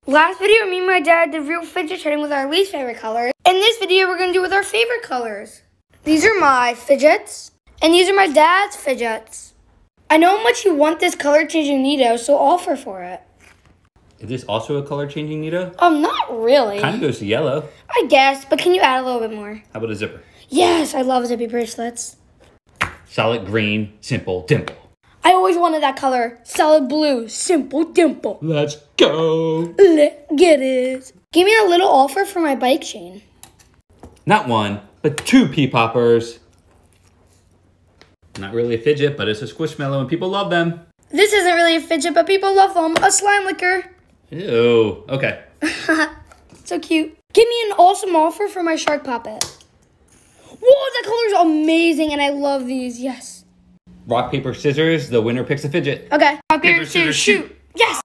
Last video, me and my dad did real fidget trading with our least favorite colors. In this video, we're going to do with our favorite colors. These are my fidgets, and these are my dad's fidgets. I know how much you want this color-changing Nito, so I'll offer for it. Is this also a color-changing Nito? Not really. Kind of goes to yellow. I guess, but can you add a little bit more? How about a zipper? Yes, I love zippy bracelets. Solid green, simple dimple. I always wanted that color. Solid blue, simple dimple. Let's go. Let's get it. Give me a little offer for my bike chain. Not one, but 2 pea poppers. Not really a fidget, but it's a squishmallow and people love them. This isn't really a fidget, but people love them. A slime licker. Ew, okay. So cute. Give me an awesome offer for my shark puppet. Whoa, that color is amazing, and I love these. Yes. Rock, paper, scissors. The winner picks a fidget. Okay. Rock, paper, scissors, shoot. Yes.